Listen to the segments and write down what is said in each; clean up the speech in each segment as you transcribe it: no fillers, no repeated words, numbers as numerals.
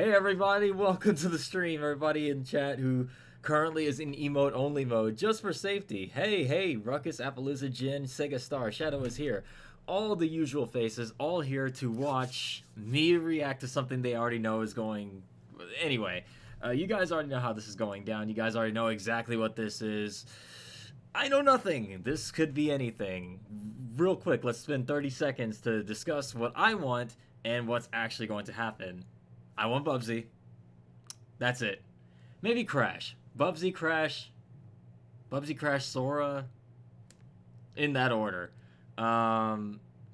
Hey everybody, welcome to the stream. Everybody in chat who currently is in emote only mode, just for safety. Hey, Ruckus, Appaloosa, Jin, Sega Star, Shadow is here. All the usual faces, all here to watch me react to something they already know is going... Anyway, you guys already know how this is going down. You guys already know exactly what this is. I know nothing. This could be anything. Real quick, let's spend 30 seconds to discuss what I want and what's actually going to happen. I want Bubsy. That's it. Maybe Crash. Bubsy, Crash, Sora. In that order.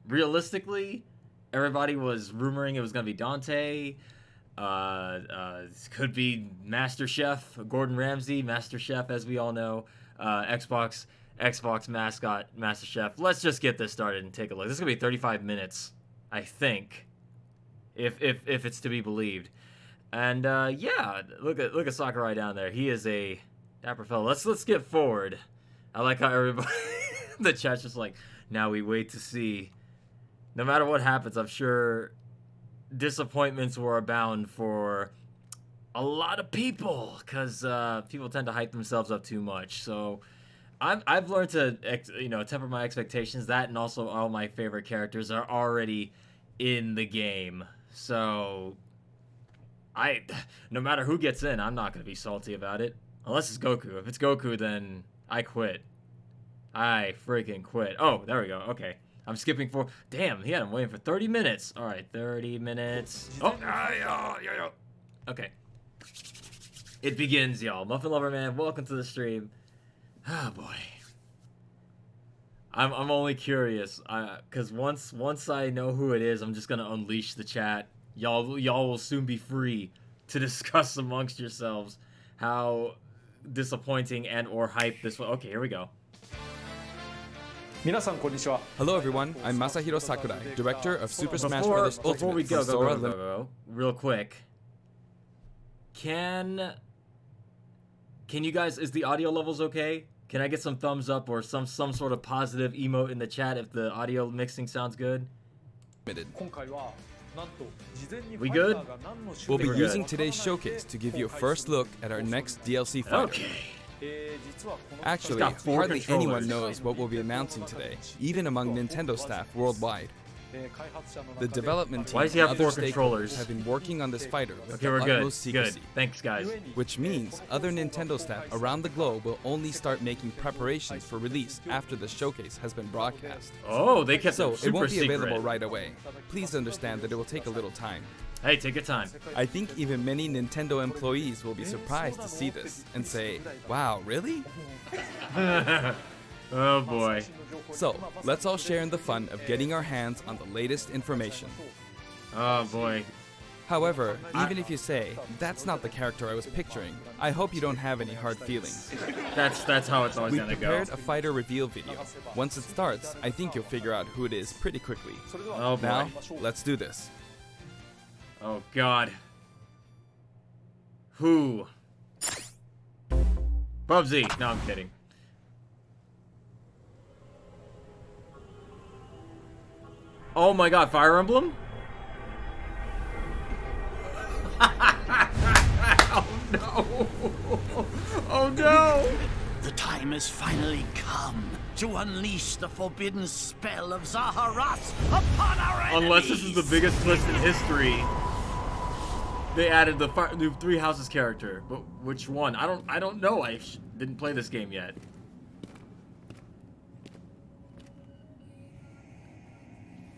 Realistically, everybody was rumoring it was going to be Dante. Could be Master Chef, Gordon Ramsay, Master Chef, as we all know. Xbox mascot, Master Chef. Let's just get this started and take a look. This is going to be 35 minutes, I think. If it's to be believed. And yeah, look at Sakurai down there. He is a dapper fellow. Let's get forward. I like how everybody the chat's just like, now we wait to see. No matter what happens, I'm sure disappointments will abound for a lot of people, because people tend to hype themselves up too much. So I've learned to temper my expectations. That and also all my favorite characters are already in the game. So, no matter who gets in, I'm not going to be salty about it. Unless it's Goku. If it's Goku, then I quit. I freaking quit. Oh, there we go. Okay. I'm skipping for... Damn, he had him waiting for 30 minutes. All right, 30 minutes. Oh, okay. It begins, y'all. Muffin Lover Man, welcome to the stream. Oh, boy. I'm only curious, cause once I know who it is, I'm just gonna unleash the chat. Y'all will soon be free to discuss amongst yourselves how disappointing and or hype this was. Okay, here we go. Hello everyone, I'm Masahiro Sakurai, director of Super Smash Bros. Ultimate. Before we go, real quick, can you guys? Is the audio levels okay? Can I get some thumbs up or some sort of positive emote in the chat if the audio mixing sounds good? We good? We'll be using today's showcase to give you a first look at our next DLC fighter. Okay. Actually, hardly anyone knows what we'll be announcing today, even among Nintendo staff worldwide. The development team and other stakeholders have been working on this fighter with the utmost secrecy. Good. Thanks, guys. Which means other Nintendo staff around the globe will only start making preparations for release after the showcase has been broadcast. Oh, they kept it super so it won't be secret. available right away. Please understand that it will take a little time. Hey, take your time. I think even many Nintendo employees will be surprised to see this and say, wow, really? Oh boy. So, let's all share in the fun of getting our hands on the latest information. Oh boy. However, even if you say, that's not the character I was picturing, I hope you don't have any hard feelings. That's how it's always We gonna go. prepared a fighter reveal video. Once it starts, I think you'll figure out who it is pretty quickly. Oh boy. Now, let's do this. Oh god. Who? Bubsy. No, I'm kidding. Oh my god, Fire Emblem? Oh no! Oh no! The time has finally come to unleash the forbidden spell of Zaharat upon our enemies! Unless this is the biggest twist in history. They added the new Three Houses character, but which one? I don't know. I didn't play this game yet.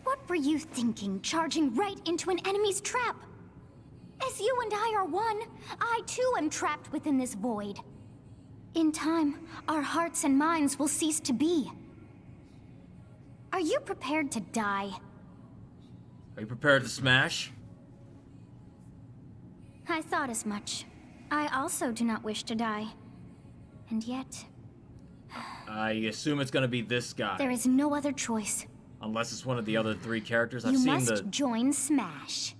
What were you thinking, charging right into an enemy's trap? As you and I are one, I too am trapped within this void. In time, our hearts and minds will cease to be. Are you prepared to die? Are you prepared to smash? I thought as much. I also do not wish to die. And yet... I assume it's gonna be this guy. there is no other choice. Unless it's one of the other three characters. I've You seen must the... join Smash.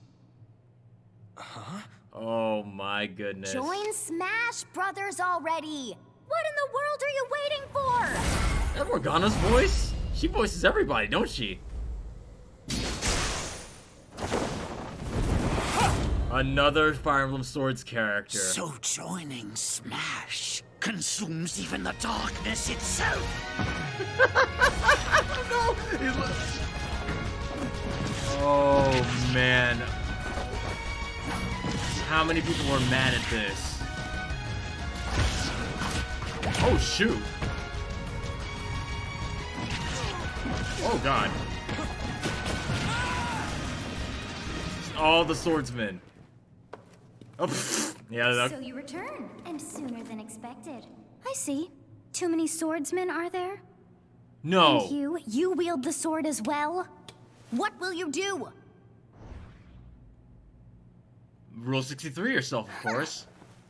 Huh? Oh my goodness. Join Smash Brothers already! What in the world are you waiting for? That Morgana's voice? She voices everybody, don't she? Another Fire Emblem Swords character. So joining Smash consumes even the darkness itself. No. Oh man. How many people were mad at this? Oh shoot. Oh god. All the swordsmen. Oh, yeah. So you return, and sooner than expected. I see. Too many swordsmen, are there? No. And you wield the sword as well? What will you do? Rule 63 yourself, of course.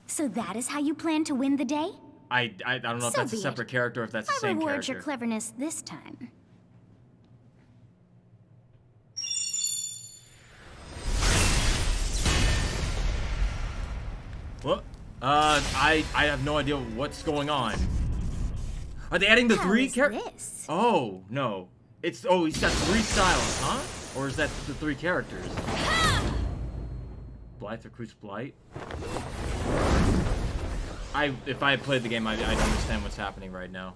So that is how you plan to win the day? I don't know if that's a separate character or if that's the same character. I'll reward your cleverness this time. What? I have no idea what's going on. Are they adding the three characters? Oh, no. He's got 3 styles, huh? Or is that the 3 characters? Byleth recruits Blight? If I had played the game, I'd understand what's happening right now.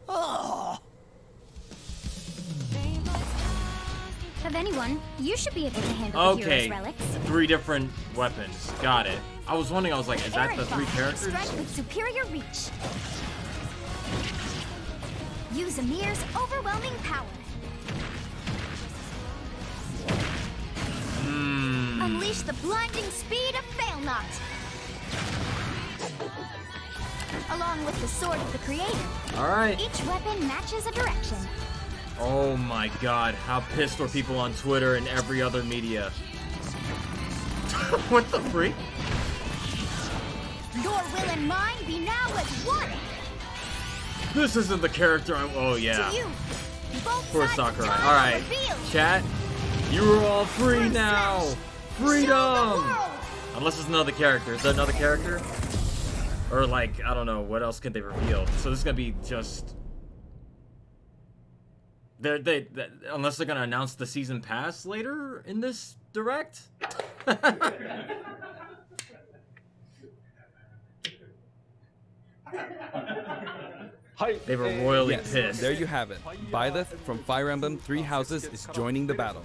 Oh. Of anyone, you should be able to handle the hero's relics. 3 different weapons. Got it. I was wondering, I was like, is that the 3 characters? Strike with superior reach. Use Amir's overwhelming power. Unleash the blinding speed of Failnaught. Along with the sword of the creator. Alright. Each weapon matches a direction. Oh my god, how pissed were people on Twitter and every other media. What the freak? Your will and mine be now as one. This isn't the character oh yeah. To you, Poor Sakurai. Alright, chat, you are all free now. Freedom! Unless it's another character. Is there another character? Or like, I don't know, what else could they reveal? So this is gonna be just... unless they're gonna announce the season pass later in this direct? They were royally pissed. There you have it. Byleth from Fire Emblem Three Houses is joining the battle.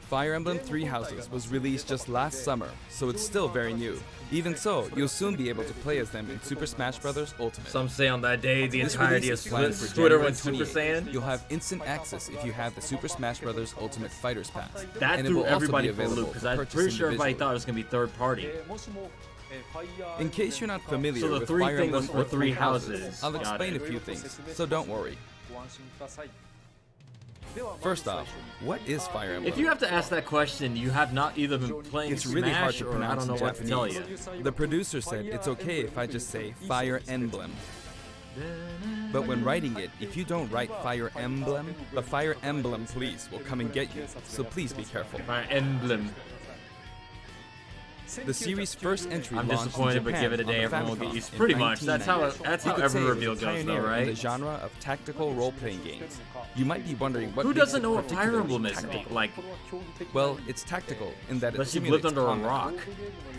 Fire Emblem Three Houses was released just last summer, so it's still very new. Even so, you'll soon be able to play as them in Super Smash Bros. Ultimate. Some say on that day the entirety of for Twitter went Super Saiyan. You'll have instant access if you have the Super Smash Bros. Ultimate Fighters Pass. That threw everybody for a loop, because I'm pretty sure everybody thought it was going to be third party. In case you're not familiar so the with 3 Fire thing Emblem was for 3 houses. I'll explain a few things, so don't worry. First off, what is Fire Emblem? If you have to ask that question, you have not either been playing it's really hard Smash to or pronounce I don't know in what to tell you. The producer said it's okay if I just say Fire Emblem. But when writing it, if you don't write Fire Emblem, the Fire Emblem police will come and get you, so please be careful. Fire Emblem. The series' first entry I'm launched disappointed, in Japan but give it a day, on the everyone will get Famicom used. in Pretty much. That's how 1990. every You could reveal say goes, it was though, a pioneer in the right? genre of tactical role-playing games. You might be wondering what Who makes doesn't it know what Fire particularly Emblem is? tactical. Like, Well, it's tactical in that it unless you've simulates lived under a combat. rock.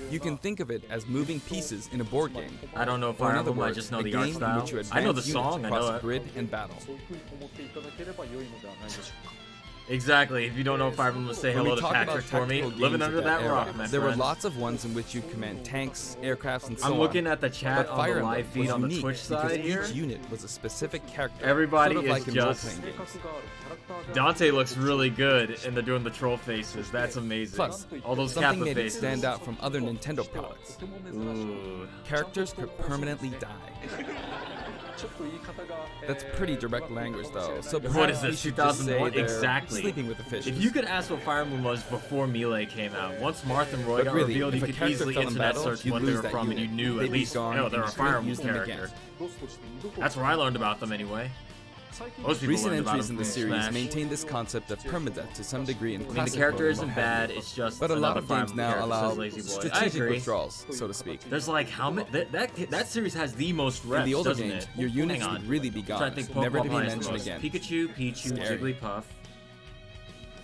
You can think of it as moving pieces in a board game. I don't know Or Fire in other Emblem, I words, just know a the game art in style. which you I know the advance song, units I across know it. grid and battle. Exactly. If you don't know Fire Emblem, say When we hello to talk about Patrick for me. tactical Living games under of that era, rock, my there were friend. lots of ones in which you command tanks, aircrafts, and so on. I'm looking at the chat But on Fire the Emblem live feed was on the unique Twitch because side here. each unit was a specific character. Everybody sort of is like in just... role-playing games. Dante looks really good, and they're doing the troll faces. That's amazing. Plus, all those something Kappa made it faces. stand out from other Nintendo products. Ooh. Characters could permanently die. That's pretty direct language, though. So What is perhaps we this, should just say 2001? they're Exactly. sleeping with the fishes. If you could ask what Fire Emblem was before Melee came out, once Marth and Roy But got really, revealed, you if a could character easily fell in internet battle, search you'd what they lose were that from, and you unit. knew They'd at be least, gone, oh, they're and a you Fire couldn't Emblem use them character. again. That's where I learned about them anyway. Most people Recent learned about entries them in the from series Smash. maintain this concept of permadeath to some degree in I mean, the classic character Pokemon isn't have bad, you. it's just But a lot another of Fire games Emblem now character, allow says Lazy Boy. I strategic agree. withdrawals, so to speak. There's like how many... That series has the most reps, In the older doesn't games, it? your units Hang on. would really be I'm trying gone, to think never Pokemon to be Planet is the mentioned most. again. Pikachu, Pichu, Scary. Jigglypuff.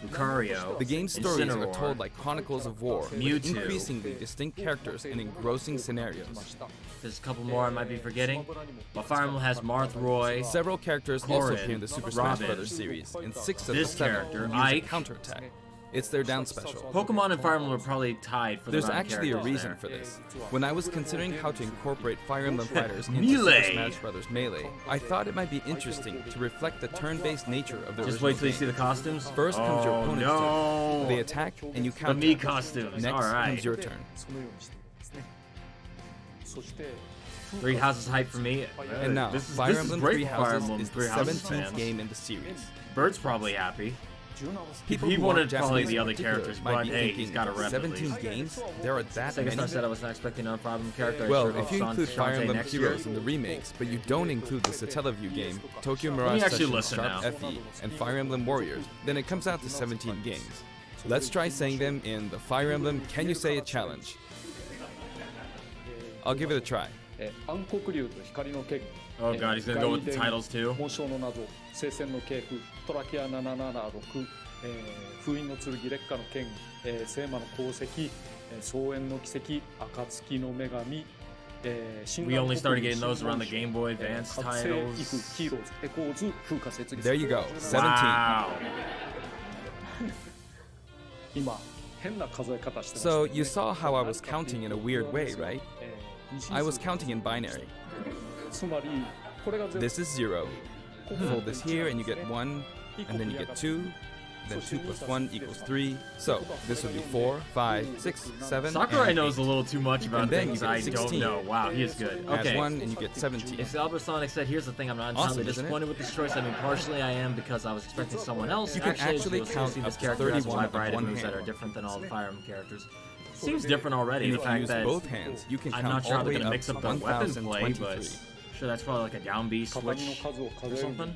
Lucario, The game's stories Incineroar, are told like chronicles of war, Mewtwo, with increasingly distinct characters and engrossing scenarios. There's a couple more I might be forgetting. But Fire Emblem has Marth Roy, Several characters also Corrin, appear in the Super Smash Robin, Bros. Series, and 6 of this the 7 character, use a Ike. counterattack. It's their down special. Pokemon and Fire Emblem are probably tied for the There's amount of actually a characters reason there. for this. When I was considering how to incorporate Fire Emblem fighters into Melee. Super Smash Bros. Melee, I thought it might be interesting to reflect the turn-based nature of the Just original wait till you game. see the costumes. First comes your Oh, opponent's no. turn. They attack and you The counter. me costumes. Next All right. comes your turn. 3 Houses hype for me. And now, this is Fire Emblem great Three for Fire Houses Emblem is the Three Houses 17th fans. game in the series. Bird's probably happy. People He who wanted aren't probably Japanese the in other particular characters, might but be hey, thinking, he's got a rep at 17 least. games? There are that Sega Star many? said I wasn't expecting an problem character. I Well, sure if hope you include Fire Shantae Emblem next year. Heroes in the remakes, but you don't include the Satellaview game, Tokyo me Mirage actually Session listen Sharp now. FE, and Fire Emblem Warriors, then it comes out to 17 games. Let's try saying them in the Fire Emblem Can You Say It challenge. I'll give it a try. Oh god, he's gonna go with the titles too. 紋章の謎、聖戦の系譜、トラキア776、封印の剣、烈火の剣、聖魔の功績、双縁の奇跡、暁の女神、 We only started getting those around the Game Boy Advance titles. There you go, 17. Wow. So you saw how I was counting in a weird way, right? I was counting in binary. This is 0. Fold this here and you get 1, and then you get 2, then 2 plus 1 equals 3. So this would be 4, 5, 6, 7, Sakurai and knows 8. a little too much about And then things you get I don't 16. know. Wow, he is good. Add Okay. 1 and you get 17. If Albert Sonic said, here's the thing, I'm not entirely Awesome, isn't it? disappointed with this choice. I mean, partially I am because I was expecting someone else. You can actually you'll still count see up this to character has a 31 wide with variety of one moves that hand. are different than all the Fire Emblem characters. Seems different already. And The if you fact use that both hands, you can I'm count not sure all how the they're way gonna up mix to up the weapon play, but 1023. sure that's probably like a down B switch or something.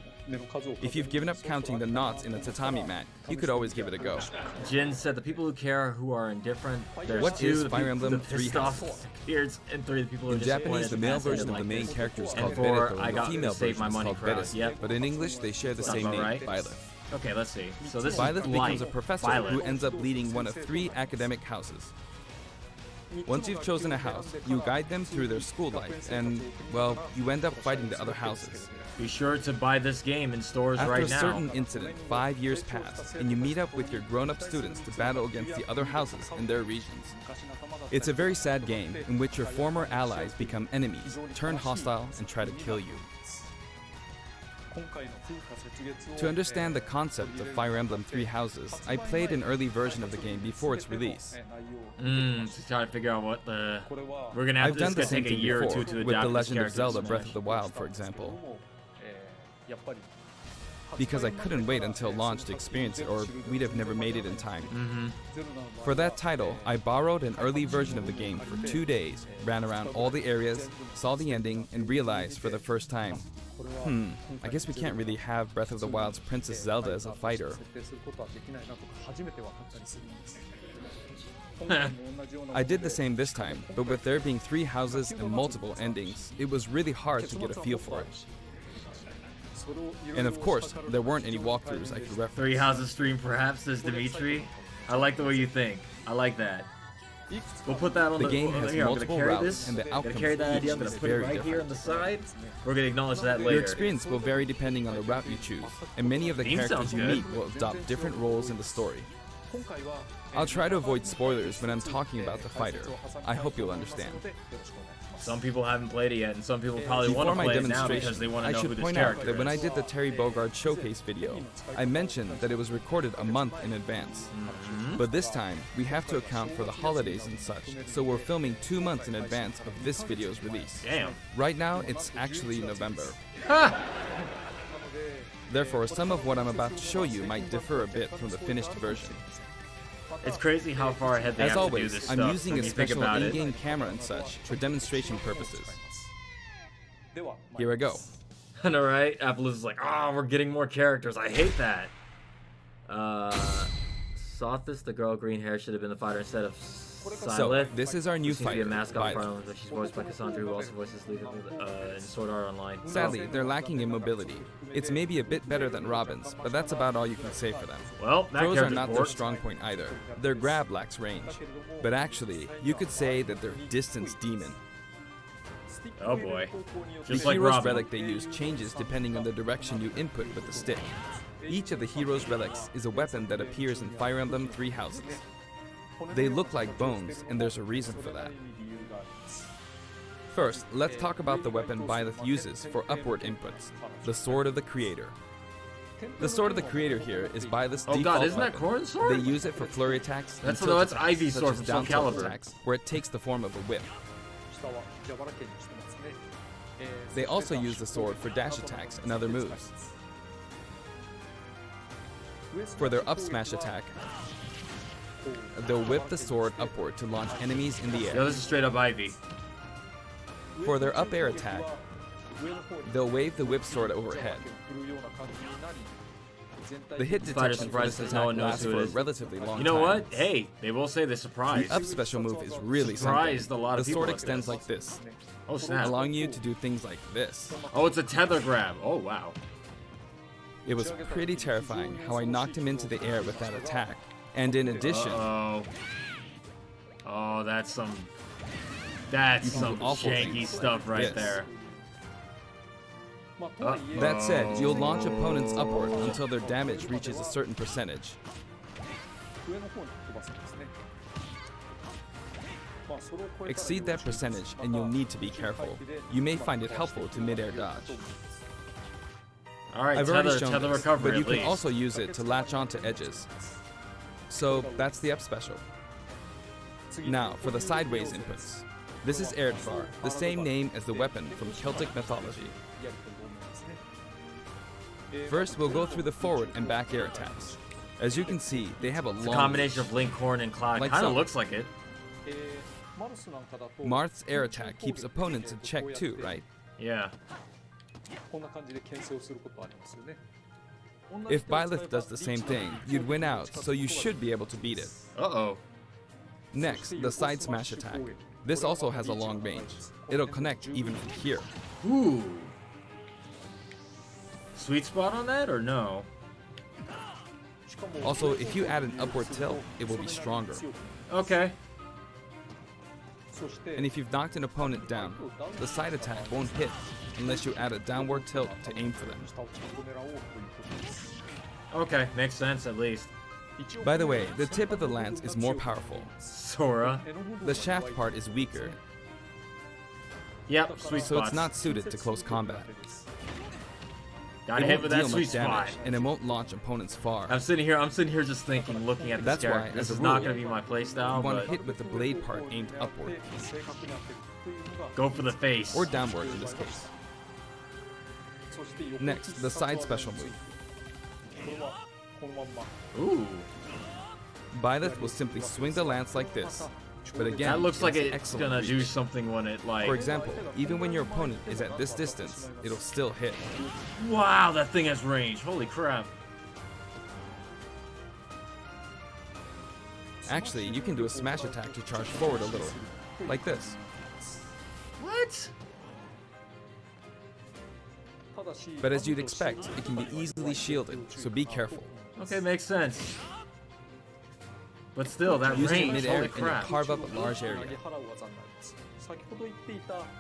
If you've given up counting the knots in a tatami mat, you could always give it a go. Jin said the people who care who are indifferent. There's What 2, is the Fire people, Emblem the pissed off Treehouse? peers, and 3, the people who are In Japanese, the male version of the main character character is And called 4, Byleth, I and got the female to save version my is money called crowd. Byleth. Yep. But in English, they share the Sounds same about name, right. Byleth. Okay, let's see. So this Byleth is becomes a Blight. professor Byleth. who ends up leading one of 3 academic houses. Once you've chosen a house, you guide them through their school life, and, well, you end up fighting the other houses. Be sure to buy this game in stores After right a now. certain incident, 5 years pass, and you meet up with your grown-up students to battle against the other houses in their regions. It's a very sad game in which your former allies become enemies, turn hostile, and try to kill you. To understand the concept of Fire Emblem Three Houses, I played an early version of the game before its release. To try to figure out what the... We're gonna have I've to, done this the is same gonna take a thing year or before, two to with adapt The this Legend of character Zelda to Breath Smash. of the Wild, for example. Because I couldn't wait until launch to experience it, or we'd have never made it in time. For that title, I borrowed an early version of the game for 2 days, ran around all the areas, saw the ending, and realized for the first time, I guess we can't really have Breath of the Wild's Princess Zelda as a fighter. I did the same this time, but with there being 3 houses and multiple endings, it was really hard to get a feel for it. And of course, there weren't any walkthroughs I could reference. 3 Houses stream perhaps, says Dimitri. I like the way you think. I like that. We'll put that on The game has here, multiple I'm gonna carry routes, this. and the I'm outcome gonna carry that of idea. I'm each gonna is put it very right here on the side. We're gonna acknowledge that later. Your experience will vary depending on the route you choose, and many of the Theme characters sounds you good. meet will adopt different roles in the story. I'll try to avoid spoilers when I'm talking about the fighter. I hope you'll understand. Some people haven't played it yet, and some people probably Before want to my play it now demonstration, because they want to I know who should this point out character that when I is. did the Terry Bogard showcase video, I mentioned that it was recorded a month in advance. But this time, we have to account for the holidays and such, so we're filming 2 months in advance of this video's release. Damn. Right now, it's actually November. Ha! Therefore, some of what I'm about to show you might differ a bit from the finished version. It's crazy how far ahead they As have to do always, this I'm stuff using when a you think special about it. in-game camera and such for demonstration purposes. Here I go. I know, right? Appaloosa's is like, we're getting more characters. I hate that. Sothis, the girl with green hair, should have been the fighter instead of So, this is our new fighter. Be a mascot Byleth. She's voiced by Cassandra, who also voices Lethal in Sword Art Online. Sadly, they're lacking in mobility. It's maybe a bit better than Robin's, but that's about all you can say for them. Well, throws are not their strong point either. Their grab lacks range. But actually, you could say that they're distance demon. Oh boy. Just the hero's relic they use changes depending on the direction you input with the stick. Each of the hero's relics is a weapon that appears in Fire Emblem 3 Houses. They look like bones, and there's a reason for that. First, let's talk about the weapon Byleth uses for upward inputs, the Sword of the Creator. The Sword of the Creator here is Byleth's default God, isn't weapon. that Corrin's sword? They use it for flurry attacks and that's attacks, Ivy's sword such from as Soul down Calibur. attacks, where it takes the form of a whip. They also use the sword for dash attacks and other moves. For their up smash attack, they'll whip the sword upward to launch enemies in the air. Yo, this is straight up Ivy. For their up air attack, they'll wave the whip sword overhead. The hit detection for this attack lasts for a relatively long time. You know what? Hey, they will say the surprise. The up special move is really surprised something. A lot of the people sword like extends this. like this, oh snap, allowing you to do things like this. Oh, it's a tether grab. Oh wow. It was pretty terrifying how I knocked him into the air with that attack. And in addition, oh, that's some janky stuff right there. That said, you'll launch opponents upward until their damage reaches a certain percentage. Exceed that percentage and you'll need to be careful. You may find it helpful to mid-air dodge. Alright, I've already shown tether this, recovery but you at can least. also use it to latch onto edges. So that's the up special. Now, for the sideways inputs. This is Erdvar, the same name as the weapon from Celtic mythology. First, we'll go through the forward and back air attacks. As you can see, they have a long combination of Link, Corn, and Cloud. Like Kind of so. looks like it. Marth's air attack keeps opponents in check too, right? Yeah. If Byleth does the same thing, you'd win out, so you should be able to beat it. Uh-oh. Next, the side smash attack. This also has a long range. It'll connect even from here. Ooh. Sweet spot on that, or no? Also, if you add an upward tilt, it will be stronger. Okay. And if you've knocked an opponent down, the side attack won't hit unless you add a downward tilt to aim for them. Okay, makes sense at least. By the way, the tip of the lance is more powerful. Sora. The shaft part is weaker, Yep, sweet so spot. it's not suited to close combat. Got It hit won't with deal that sweet much spot. damage, and it won't launch opponents far. I'm sitting here just thinking, looking at this That's why, character. as This a is not rule, going to be my playstyle, You want but to hit with the blade part aimed upward, go for the face. or downward in this case. Next, the side special move. Ooh. Byleth will simply swing the lance like this. But again, That looks like it's it's excellent going to do reach. something when it, like... For example, even when your opponent is at this distance, it'll still hit. Wow, that thing has range. Holy crap. Actually, you can do a smash attack to charge forward a little, like this. What? But as you'd expect, it can be easily shielded, so be careful. Okay, makes sense. But still, that Use it range, mid-air holy and you'll crap. carve up a large area.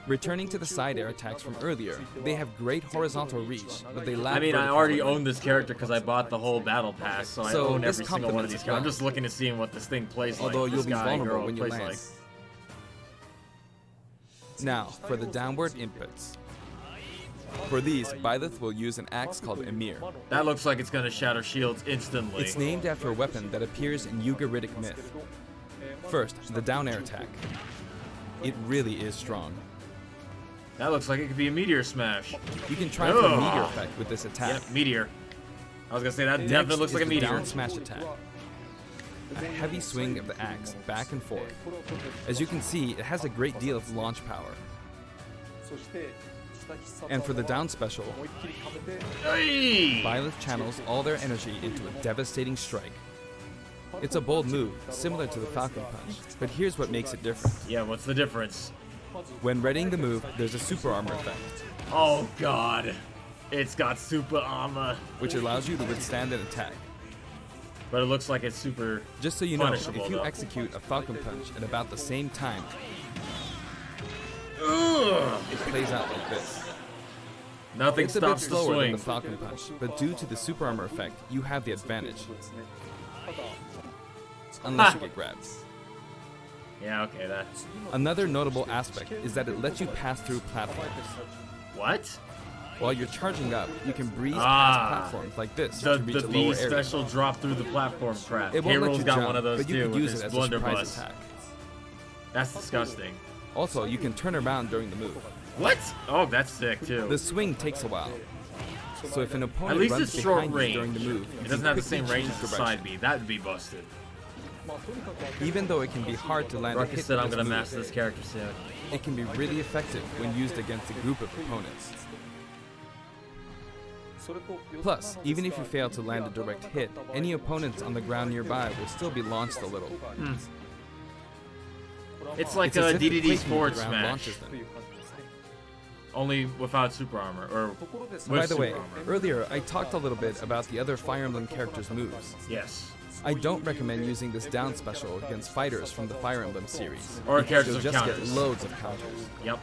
Returning to the side air attacks from earlier, they have great horizontal reach, but they lack I mean, I vertical already range. own this character because I bought the whole battle pass, so I So own this every single one of complements these it characters. I'm well. just looking to see what this thing plays like. Although this you'll be guy, vulnerable girl when you plays land. like. Now, for the downward inputs. For these, Byleth will use an axe called Emir. That looks like it's going to shatter shields instantly. It's named after a weapon that appears in Ugaritic myth. First, the down air attack. It really is strong. That looks like it could be a meteor smash. You can try for a Ugh. meteor effect with this attack. Yep, meteor. I was going to say, that Next definitely looks is like a the meteor. down smash attack. A heavy swing of the axe back and forth. As you can see, it has a great deal of launch power. And for the down special, Hey! Byleth channels all their energy into a devastating strike. It's a bold move, similar to the Falcon Punch, but here's what makes it different. Yeah, what's the difference? When readying the move, there's a super armor effect. Oh god. It's got super armor. Which allows you to withstand an attack. But it looks like it's super Just so you know, if you though. execute a Falcon Punch at about the same time, it plays out like this. Nothing It's a bit stops the slower than swing. the Falcon Punch, but due to the super armor effect, you have the advantage. Unless you get grabbed. Yeah, okay, that. Another notable aspect is that it lets you pass through platforms. What? While you're charging up, you can breeze past platforms like this The to reach a B lower area. special drop through the platform crap. It won't let K-Rool's you got jump, one of those but you too can with use his it as a surprise blunderbuss. attack. That's disgusting. Also, you can turn around during the move. What? Oh, that's sick too. The swing takes a while. So if an opponent At least runs it's short behind you range. during the move, It doesn't have the same range as the side B. That would be busted. Even though it can be hard to land a Ruckus hit said with I'm this gonna move, master this character soon. it can be really effective when used against a group of opponents. Plus, even if you fail to land a direct hit, any opponents on the ground nearby will still be launched a little. It's like It's as if the DDD's quake forward ground smash, launches them. only without super armor, or with By the super way, armor. earlier I talked a little bit about the other Fire Emblem characters' moves. Yes. I don't recommend using this down special against fighters from the Fire Emblem series. Or because characters you'll with just counters. get loads of counters. Yep.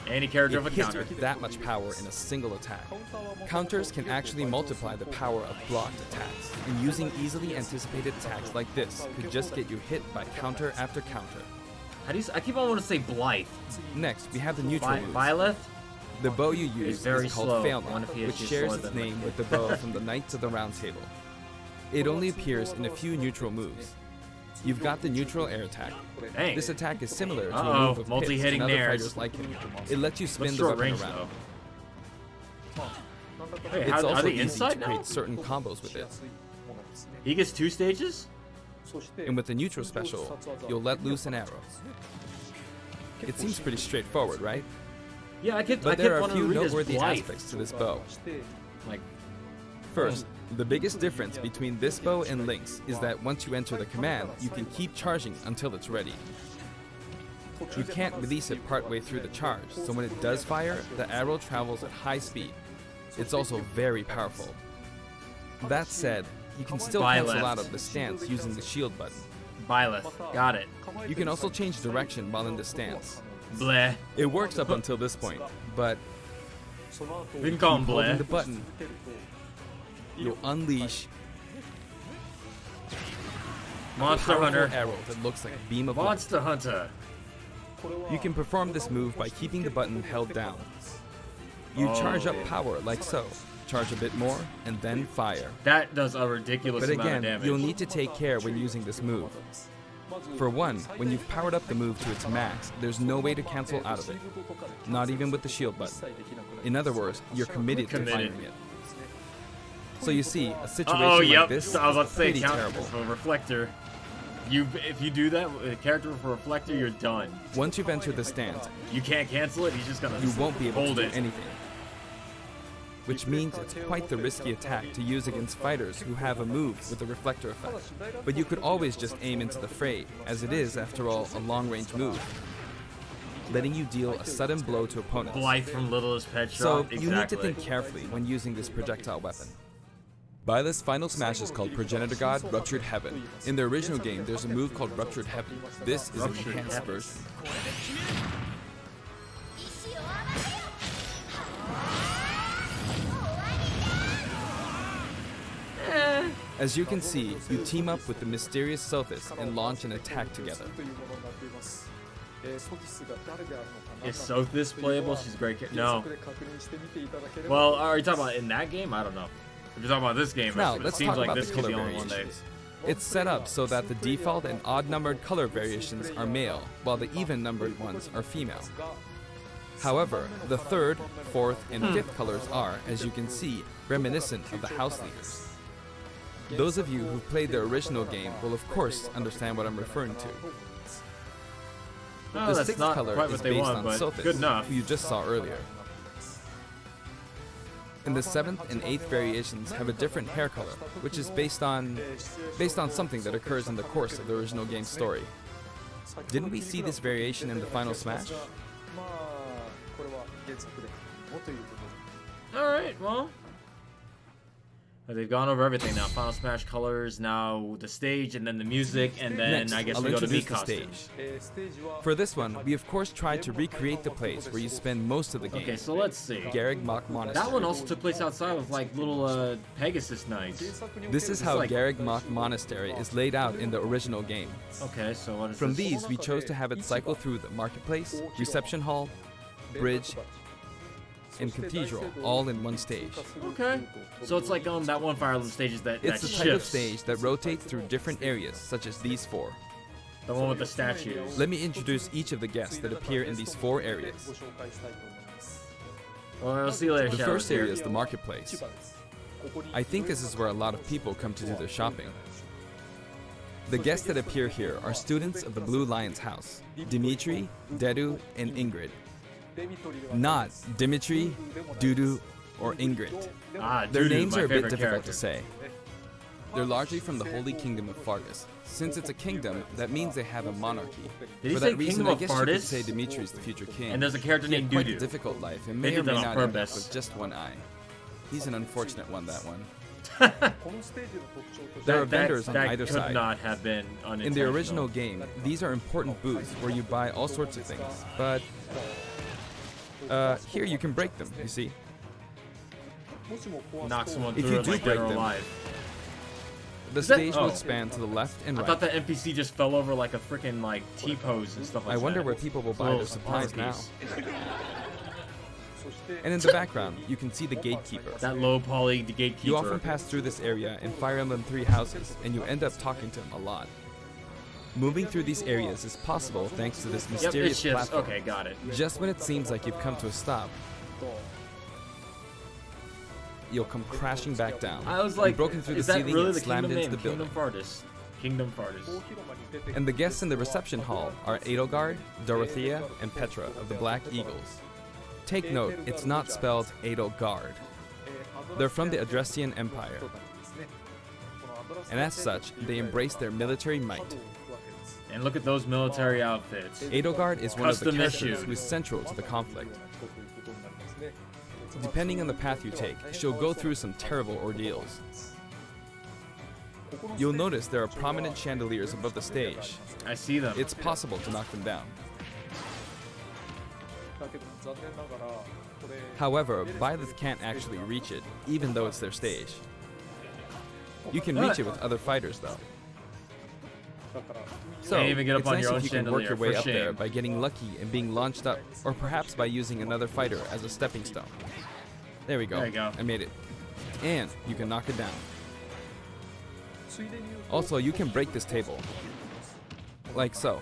Any character It of a hits counter. with that much power in a single attack. Counters can actually multiply the power of blocked attacks, and using easily anticipated attacks like this could just get you hit by counter after counter. How do you? I keep on wanting to say Blythe. Next, we have the neutral moves. Byleth. The bow you use It's very is called slow. Failnaught, Wonder if he which actually shares slower its than name like- with the bow from the Knights of the Round Table. It only appears in a few neutral moves. You've got the neutral air attack. Dang. This attack is similar to a Uh-oh, move of multi-hitting Pitts and other nairs. fighters like him. It lets you spin What's the short weapon range around. though? Wait, It's are also they easy inside to now? create certain combos with it. He gets 2 stages. And with the neutral special, you'll let loose an arrow. It seems pretty straightforward, right? Yeah, I kept But there are a wanting few to read noteworthy Blythe. aspects to this bow. Like, First, the biggest difference between this bow and Link's is that once you enter the command, you can keep charging until it's ready. You can't release it partway through the charge, so when it does fire, the arrow travels at high speed. It's also very powerful. That said, you can still cancel Byleth. out of the stance using the shield button. Byleth. Got it. You can also change direction while in the stance. Bleh. It works up until this point, but We can call him holding Bleh. the button, you'll unleash Monster a powerful Hunter. arrow that looks like a beam of light. Monster Hunter. You can perform this move by keeping the button held down. You charge up power like so, charge a bit more, and then fire. That does a ridiculous But amount again, of damage. you'll need to take care when using this move. For one, when you've powered up the move to its max, there's no way to cancel out of it. Not even with the shield button. In other words, you're committed to firing it. So you see, a situation Oh, like yep. this So I was about is to say pretty count terrible. for reflector. If you do that with a character with a reflector, you're done. Once you've entered the stance, You can't cancel it. He's just gonna. you won't be able hold to do it. anything. Which means it's quite the risky attack to use against fighters who have a move with a reflector effect. But you could always just aim into the fray, as it is, after all, a long-range move, letting you deal a sudden blow to opponents. Blythe from Littlest Pet So Shop. you need to Exactly. think carefully when using this projectile weapon. Byleth's final smash is called Progenitor God Ruptured Heaven. In the original game, there's a move called Ruptured Heaven. This is an Ruptured enhanced Heaven. version. As you can see, you team up with the mysterious Sothis and launch an attack together. Is Sothis playable? She's a great. No. Well, are you talking about in that game? I don't know. If you're talking about this game, Now, it let's seems talk like about this the could color be the only one they. variations. It's set up so that the default and odd-numbered color variations are male, while the even-numbered ones are female. However, the third, fourth, and fifth colors are, as you can see, reminiscent of the house leaders. Those of you who've played the original game will of course understand what I'm referring to. No, The that's sixth not color quite is what they based want, on but Sothis, good enough. who you just saw earlier. And the 7th and 8th variations have a different hair color, which is based on something that occurs in the course of the original game's story. Didn't we see this variation in the final Smash? Alright, well. They've gone over everything now. Final Smash colors, now the stage, and then the music, and then Next, I guess I'll we go to introduce Mii the costumes. stage. For this one, we of course tried to recreate the place where you spend most of the game. Okay, so let's see. Garreg Mach Monastery. That one also took place outside of like little Pegasus Knights. This is how like... Garreg Mach Monastery is laid out in the original game. Okay, so what is From this? these, we chose to have it cycle through the marketplace, reception hall, bridge, and cathedral all in one stage. Okay. So it's like on that one Fire Emblem stages that It's the shifts. type of stage that rotates through different areas, such as these 4. The one with the statues. Let me introduce each of the guests that appear in these 4 areas. Well, I'll see you later, The Shadow. first area is the marketplace. I think this is where a lot of people come to do their shopping. The guests that appear here are students of the Blue Lion's house, Dimitri, Dedu, and Ingrid. Not Dimitri, Dudu, or Ingrid. Their names are a bit difficult to say. They're largely from the Holy Kingdom of Fargus. Since it's a kingdom, that means they have a monarchy. Did he For say that reason, Kingdom I of guess you could Fardus? say Dimitri's the future king. And there's a character He had named quite a Dudu. difficult life and They may or did may that on not end up purpose. with just one eye. He's an unfortunate one, that one. There are vendors on either could side. not have been unintentional. In the original game, these are important booths where you buy all sorts of things, but here you can break them, you see. Knock someone If through you it do like break dead or them, alive. The that- stage oh. will expand to the left and I right. thought that NPC just fell over like a freaking like T-pose and stuff like I that. wonder where people will buy Little their supplies now. piece. And in the background, you can see the gatekeeper. That low poly gatekeeper. You often pass through this area in Fire Emblem 3 houses, and you end up talking to him a lot. Moving through these areas is possible thanks to this Yep, it mysterious shifts. platform. Okay, got it. Just when it seems like you've come to a stop, you'll come crashing back down. I was like, You've broken through the is that ceiling really and the slammed kingdom into name? the building. Kingdom Fardus. And the guests in the reception hall are Edelgard, Dorothea, and Petra of the Black Eagles. Take note, it's not spelled Edelgard. They're from the Adressian Empire. And as such, they embrace their military might. And look at those military outfits. Edelgard is one of the Custom characters issued. who is central to the conflict. Depending on the path you take, she'll go through some terrible ordeals. You'll notice there are prominent chandeliers above the stage. I see them. It's possible to knock them down. However, Byleth can't actually reach it, even though it's their stage. You can reach it with other fighters, though. So, Can't even get up it's on nice your if own you can work chandelier, your way for up there shame. by getting lucky and being launched up, or perhaps by using another fighter as a stepping stone. There we go. There you go. I made it. And you can knock it down. Also, you can break this table. Like so.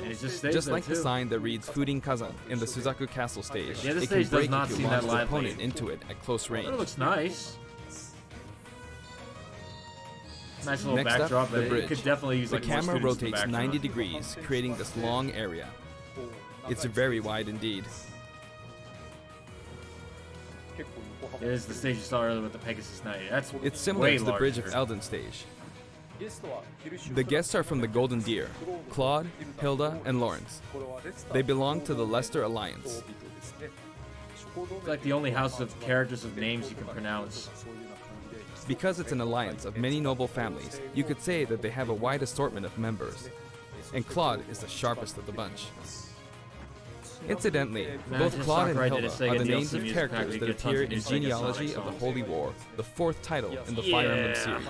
And it just stays Just there like the too. sign that reads Furin Kazan in the Suzaku Castle stage. Yeah, this it can stage does break not if you seem that launch the lively. opponent into it at close range. It looks nice. Nice little Next up, backdrop, the but it bridge. could definitely use The like more camera students in the rotates background. 90 degrees, creating this long area. It's very wide indeed. It is the stage you saw earlier with the Pegasus Knight. That's It's similar way to the Bridge of larger. Eldon stage. The guests are from the Golden Deer, Claude, Hilda, and Lawrence. They belong to the Leicester Alliance. It's like the only house of characters of names you can pronounce. Because it's an alliance of many noble families, you could say that they have a wide assortment of members. And Claude is the sharpest of the bunch. Incidentally, both Imagine Claude and Sakurai did Hilda a Sega are the DLC names of music characters pack, we that get tons appear of in new Sega Genealogy Sonic of the songs. Holy War, the 4th title in the Fire Emblem Yeah. series.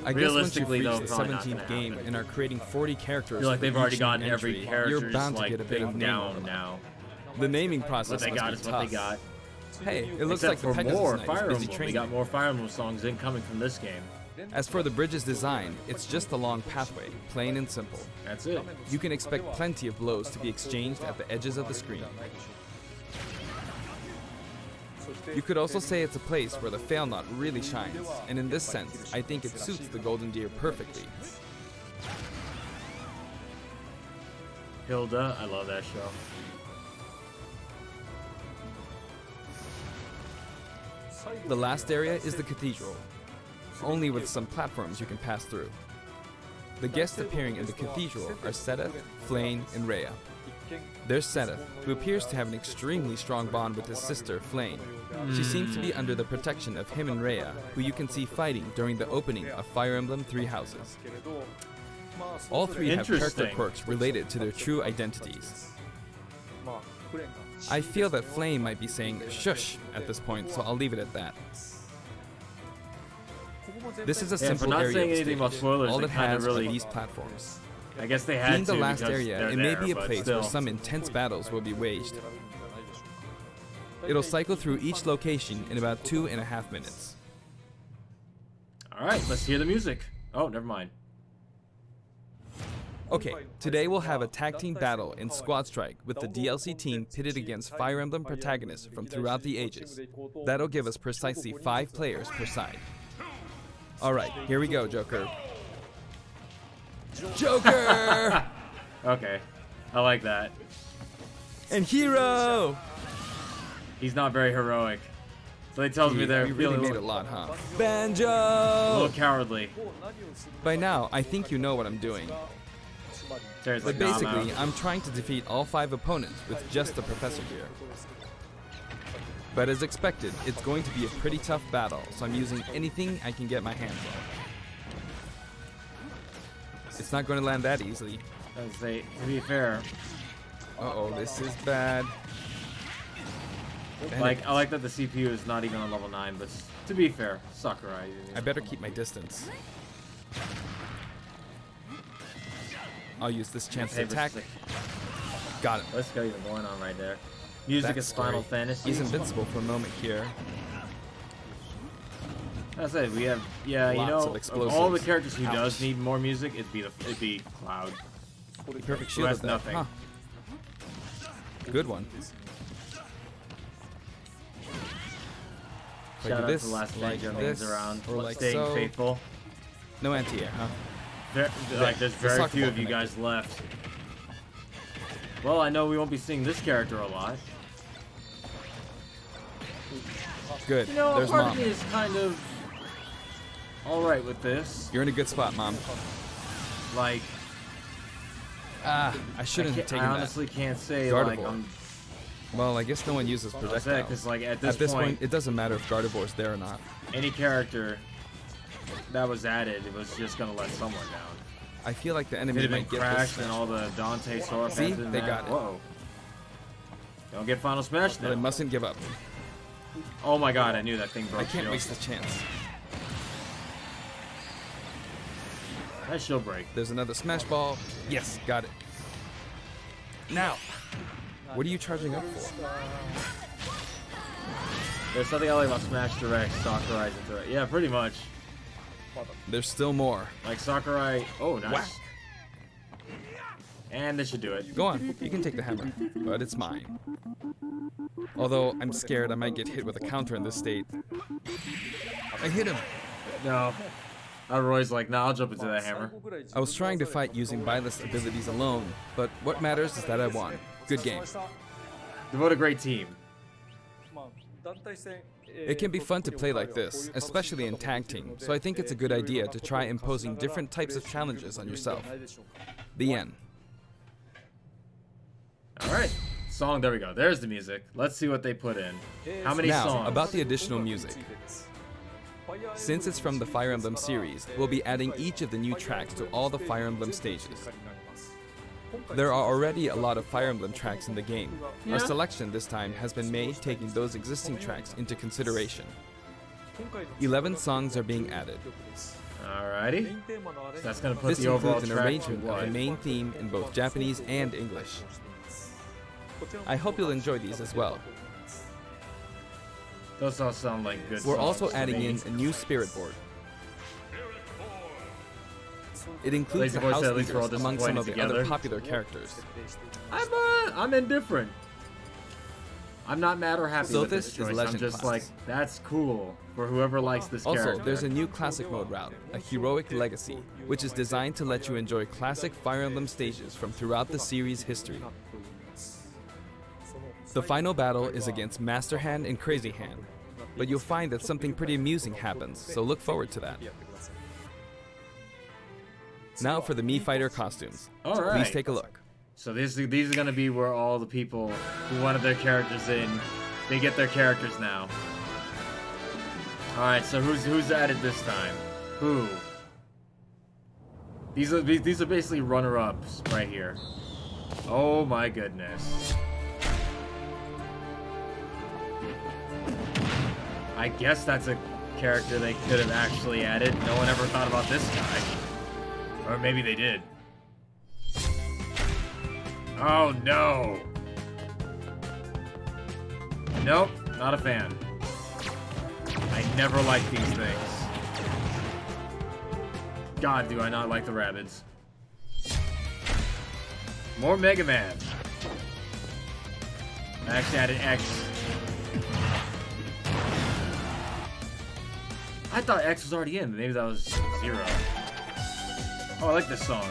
I guess once you've Realistically, reached though, the probably not 17th gonna game happen. and are creating 40 characters I feel like for they've already each gotten new every entry, character's you're bound to like get a bit thing of name down overlap. now. The naming What process they must got be is what they tough. got. Hey, it looks Except like the for Pegasus more Knight Fire is busy Emblem. We training. got more Fire Emblem songs incoming from this game. As for the bridge's design, it's just a long pathway, plain and simple. That's it. You can expect plenty of blows to be exchanged at the edges of the screen. You could also say it's a place where the fail knot really shines, and in this sense, I think it suits the Golden Deer perfectly. Hilda, I love that show. The last area is the cathedral, only with some platforms you can pass through. The guests appearing in the cathedral are Sedith, Flame, and Rhea. There's Sedith, who appears to have an extremely strong bond with his sister, Flame. She seems to be under the protection of him and Rhea, who you can see fighting during the opening of Fire Emblem Three Houses. All three have character quirks related to their true identities. I feel that Flame might be saying shush at this point, so I'll leave it at that. This is a simple area of stage. All it has are these platforms. I guess they had Being the to last because area, they're it may there, be a but place still. where some intense battles will be waged. It'll cycle through each location in about 2.5 minutes. Alright, let's hear the music. Oh, never mind. Okay, today we'll have a tag team battle in Squad Strike with the DLC team pitted against Fire Emblem protagonists from throughout the ages. That'll give us precisely 5 players per side. Alright, here we go, Joker. Joker! Okay, I like that. And Hero! He's not very heroic. So he tells me they're We feeling really a made a little, lot, huh? a Banjo! little cowardly. By now, I think you know what I'm doing. There's But like, nah, basically, I'm trying to defeat all 5 opponents with just the Professor here. But as expected, it's going to be a pretty tough battle, so I'm using anything I can get my hands on. It's not going to land that easily. to be fair, Uh-oh, this is bad. like I like that the CPU is not even on level 9, but to be fair, Sakurai. I better keep my distance. I'll use this chance to attack. Got him. Let's go, even going on right there. Music That's is Final scary. Fantasy. He's invincible for a moment here. That's it. We have, yeah, you Lots know, of of explosives. all the characters who does Ouch. need more music, it'd be Cloud. Perfect Who shield has of that. nothing. Huh. Good one. Shout out this, to the last like Banjo this, hangs around, or like staying so. faithful. No anti-air, huh? Like, there's very soccer few ball of you connected. guys left. Well, I know we won't be seeing this character a lot. Good. You know, There's part Mom. of me is kind of alright with this. You're in a good spot, Mom. Like, Ah, I shouldn't have I taken honestly can't say, Gardevoir. like, I'm Well, I guess no one uses upset, projectiles. because, like, at At this point, it doesn't matter if Gardevoir's there or not. any character that was added, it was just gonna let someone down. I feel like the If enemy it had might been get crashed this. and all the Dante Sora See? fans in They that, got it. whoa. Don't get Final Smash But I now. mustn't give up. Oh my god, I knew that thing broke I can't shield. waste the chance. That shield break. There's another smash ball. Yes, got it. Now, what are you charging up for? There's something I like about Smash Direct, Sakurai's into it. Yeah, pretty much. There's still more. Like Sakurai. Oh, nice. Whack. And this should do it. Go on, you can take the hammer, but it's mine. Although I'm scared I might get hit with a counter in this state. I hit him. No. Roy's like, nah, I'll jump into that hammer. I was trying to fight using Byleth's abilities alone, but what matters is that I won. Good game. Devote a great team. It can be fun to play like this, especially in tag team, so I think it's a good idea to try imposing different types of challenges on yourself. The end. Alright. Song, there we go. There's the music. Let's see what they put in. How many Now, songs? about the additional music. Since it's from the Fire Emblem series, we'll be adding each of the new tracks to all the Fire Emblem stages. There are already a lot of Fire Emblem tracks in the game. Our selection this time has been made taking those existing tracks into consideration. 11 songs are being added. Alrighty. So that's gonna put This the overall includes an track to arrangement of what? the main theme in both Japanese and English. I hope you'll enjoy these as well. Those all sound like good We're songs also to adding me. in a new spirit board. It includes Lazy the Boy house said at least we're all leaders among some of the disappointed other together. popular characters. I'm indifferent. I'm not mad or happy with Sophis this is choice. I'm legend just class. like, that's cool for whoever likes this Also, character. there's a new classic mode route, a heroic legacy, which is designed to let you enjoy classic Fire Emblem stages from throughout the series' history. The final battle is against Master Hand and Crazy Hand. but you'll find that something pretty amusing happens, so look forward to that. Now for the Mii Fighter costumes. All right. Please take a look. So these are gonna be where all the people who wanted their characters in, they get their characters now. All right, so who's added this time? Who? These are basically runner-ups right here. Oh my goodness. I guess that's a character they could have actually added. No one ever thought about this guy. Or maybe they did. Oh no! Nope, not a fan. I never liked these things. God, do I not like the Rabbids. More Mega Man. I actually added X. I thought X was already in, but maybe that was 0. Oh, I like this song.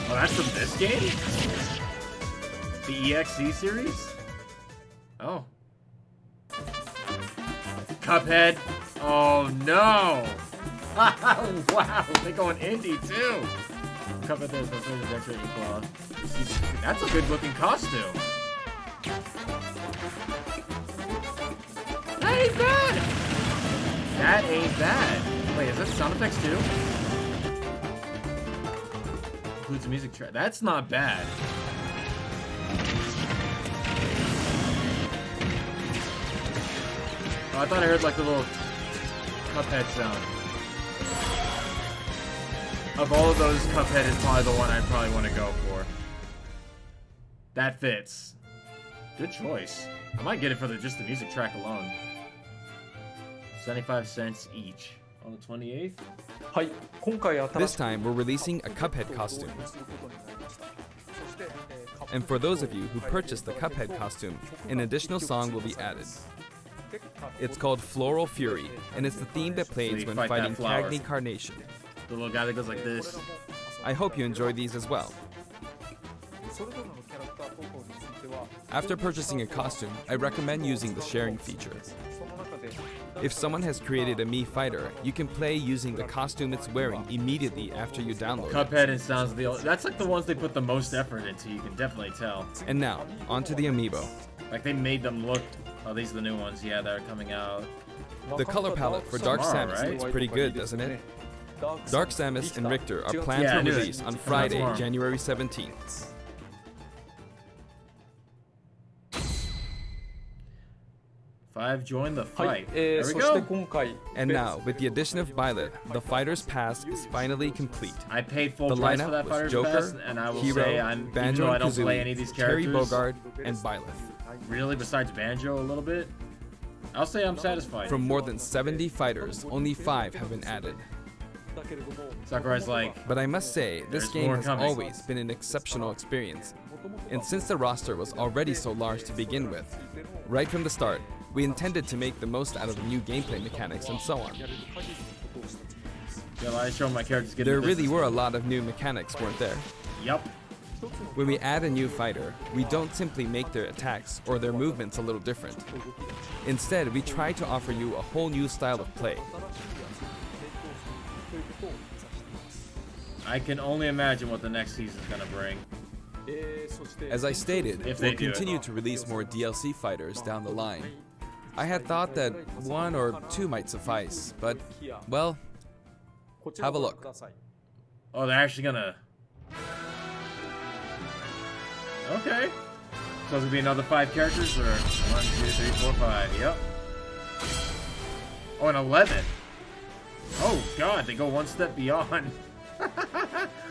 Oh, that's from this game? The EXE series? Oh. Cuphead. Oh no! Wow, they're going indie too! Cuphead there's the third adventure claw. That's a good looking costume. That ain't bad! That ain't bad. Wait, is that sound effects too? Includes a music track. That's not bad. Oh, I thought I heard like the little Cuphead sound. Of all of those, Cuphead is probably the one I probably want to go for. That fits. Good choice. I might get it for just the music track alone. 75 cents each. On the 28th? This time, we're releasing a Cuphead costume. And for those of you who purchased the Cuphead costume, an additional song will be added. It's called Floral Fury, and it's the theme that plays when fighting Cagney Carnation. The little guy that goes like this. I hope you enjoy these as well. After purchasing a costume, I recommend using the sharing feature. If someone has created a Mii Fighter, you can play using the costume it's wearing immediately after you download it. Cuphead and Sounds of the Old. That's like the ones they put the most effort into, you can definitely tell. And now, onto the amiibo. Like they made them look. Oh, these are the new ones, yeah, that are coming out. The color palette for Dark Tomorrow, Samus right? looks pretty good, doesn't it? Dark Samus and Richter are planned for release on Friday, tomorrow. January 17th. Five, join the fight. There we go. And now, with the addition of Byleth, the Fighter's Pass is finally complete. I paid full The price for lineup that was Fighter's Joker, Pass, and I will Hero, say even Banjo though I and don't play any of these Kazooie, Terry characters, Bogard, and Byleth. really, besides Banjo a little bit, I'll say I'm satisfied. From more than 70 fighters, only 5 have been added. Sakurai's like, But I must say, this There's game more has coming. always been an exceptional experience. And since the roster was already so large to begin with, right from the start, we intended to make the most out of the new gameplay mechanics and so on. yeah, I show my characters getting There the really business. were a lot of new mechanics, weren't there? Yup. When we add a new fighter, we don't simply make their attacks or their movements a little different. Instead, we try to offer you a whole new style of play. I can only imagine what the next season's gonna bring. As I stated, If they we'll do it. continue to release more DLC fighters down the line. I had thought that 1 or 2 might suffice, but, well, have a look. Oh, they're actually gonna. Okay. So it's gonna be another 5 characters, or 1, 2, 3, 4, 5. Yep. Oh, and 11. Oh God, they go one step beyond.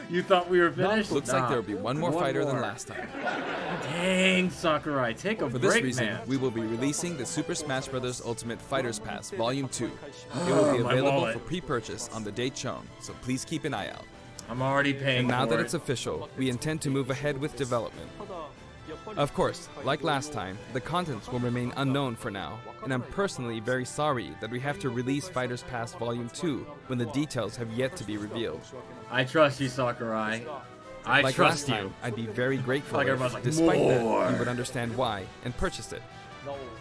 You thought we were finished? Looks Nah. like there'll be one more fighter than last time. Dang, Sakurai, take a For break, this reason, man. we will be releasing the Super Smash Bros. Ultimate Fighters Pass Volume 2. It will be My available wallet. for pre-purchase on the date shown, so please keep an eye out. I'm already paying And now for that it. it's official, we intend to move ahead with development. Of course, like last time, the contents will remain unknown for now, and I'm personally very sorry that we have to release Fighters Pass Volume 2 when the details have yet to be revealed. I trust you, Sakurai. I Like trust last you. time, I'd be very grateful Like if, everyone's like, despite "More." that, you would understand why and purchase it.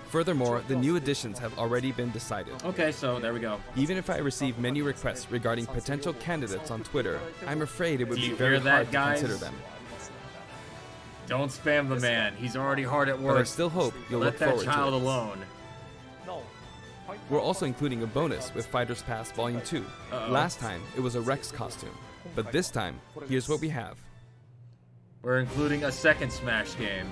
Furthermore, the new additions have already been decided. Okay, so there we go. Even if I receive many requests regarding potential candidates on Twitter, I'm afraid it would be very hard to consider them. Don't spam the man. He's already hard at work. But I still hope you'll look forward to it. Let that child alone. We're also including a bonus with Fighters Pass Volume 2. Last time, it was a Rex costume. But this time, here's what we have. We're including a second Smash game.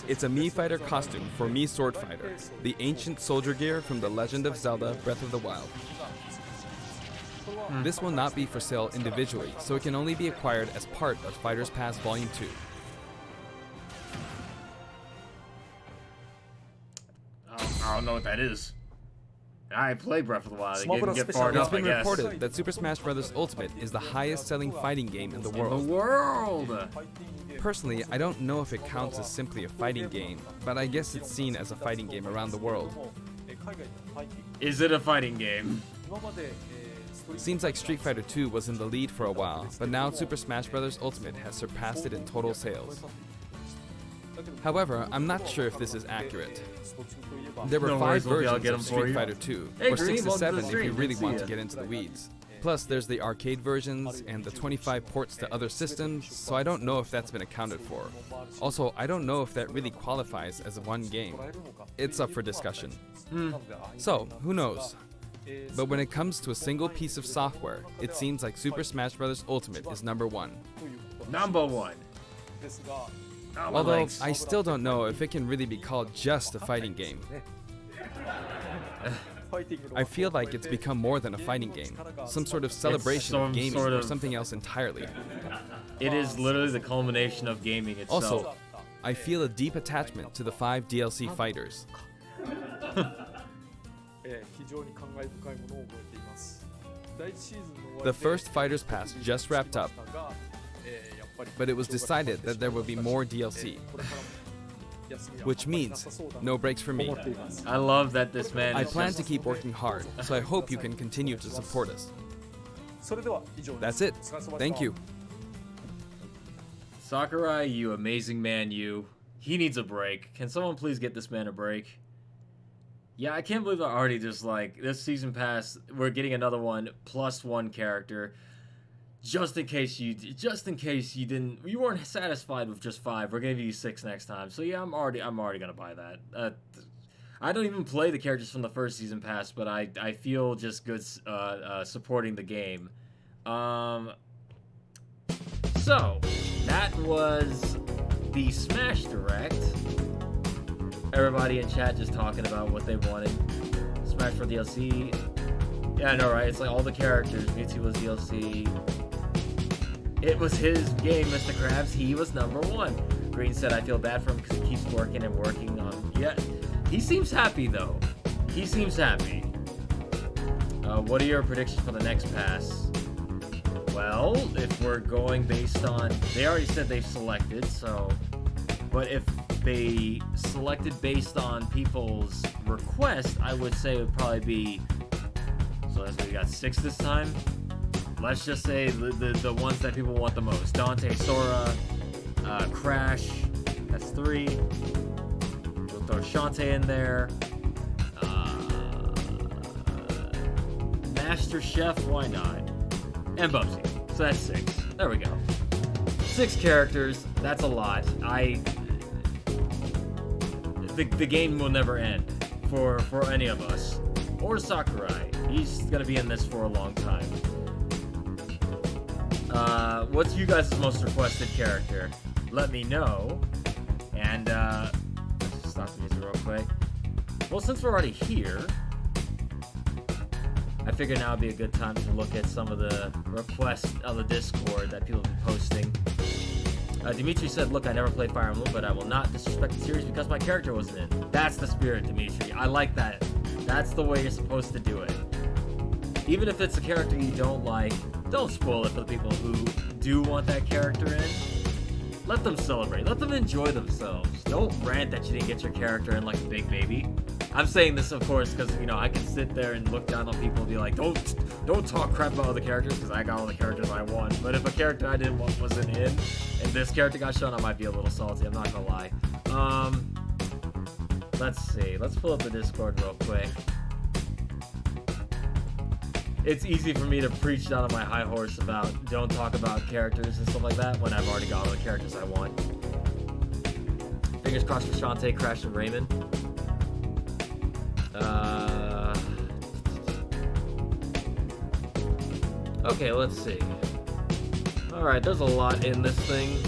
It's a Mii Fighter costume for Mii Sword Fighter, the ancient soldier gear from The Legend of Zelda Breath of the Wild. This will not be for sale individually, so it can only be acquired as part of Fighters Pass Volume 2. I don't know what that is. I played Breath of the Wild. It didn't get far enough, I guess. It's been reported that Super Smash Bros. Ultimate is the highest-selling fighting game in the world. Personally, I don't know if it counts as simply a fighting game, but I guess it's seen as a fighting game around the world. Is it a fighting game? Seems like Street Fighter 2 was in the lead for a while, but now Super Smash Bros. Ultimate has surpassed it in total sales. However, I'm not sure if this is accurate. There were 5 versions of Street Fighter 2, or 6 to 7 if you really want to get into the weeds. Plus, there's the arcade versions and the 25 ports to other systems, so I don't know if that's been accounted for. Also, I don't know if that really qualifies as one game. It's up for discussion. So, who knows? But when it comes to a single piece of software, it seems like Super Smash Bros. Ultimate is number 1. Number 1. Although, I still don't know if it can really be called just a fighting game. I feel like it's become more than a fighting game, some sort of celebration of gaming or something else entirely. It is literally the culmination of gaming itself. Also, I feel a deep attachment to the 5 DLC fighters. The first Fighters Pass just wrapped up, but it was decided that there would be more DLC. Which means no breaks for me. I love that this man I plan to keep working hard, so I hope you can continue to support us. That's it. Thank you. Sakurai, you amazing man, you. He needs a break. Can someone please get this man a break? Yeah, I can't believe I already just like this season pass. We're getting another one plus 1 character. Just in case you weren't satisfied with just 5, we're gonna give you 6 next time. So yeah, I'm already gonna buy that. I don't even play the characters from the first season pass, but I feel just good supporting the game. So that was the Smash Direct. Everybody in chat just talking about what they wanted. Smash for DLC. Yeah, I know, right? It's like all the characters. Mewtwo was DLC. It was his game, Mr. Krabs. He was number 1. Green said, I feel bad for him because he keeps working and working on... Yeah, he seems happy, though. He seems happy. What are your predictions for the next pass? Well, if we're going based on... They already said they've selected, so... But if they selected based on people's request, I would say it would probably be... So we got 6 this time. Let's just say the ones that people want the most. Dante, Sora, Crash, that's 3. We'll throw Shantae in there. Master Chef, why not? And Bubsy. So that's 6. There we go. 6 characters, that's a lot. The game will never end for any of us. Or Sakurai. He's gonna be in this for a long time. What's you guys' most requested character? Let me know. And, let's just stop the music real quick. Well, since we're already here, I figured now would be a good time to look at some of the requests on the Discord that people have been posting. Dimitri said, look, I never played Fire Emblem, but I will not disrespect the series because my character wasn't in. That's the spirit, Dimitri. I like that. That's the way you're supposed to do it. Even if it's a character you don't like, don't spoil it for the people who do want that character in. Let them celebrate. Let them enjoy themselves. Don't rant that you didn't get your character in like a big baby. I'm saying this, of course, because, you know, I can sit there and look down on people and be like, don't talk crap about other characters, because I got all the characters I want. But if a character I didn't want wasn't in, and this character got shown, I might be a little salty. I'm not gonna lie. Let's see. Let's pull up the Discord real quick. It's easy for me to preach down on my high horse about don't talk about characters and stuff like that when I've already got all the characters I want. Fingers crossed for Shantae, Crash, and Raymond. Okay, let's see. Alright, there's a lot in this thing.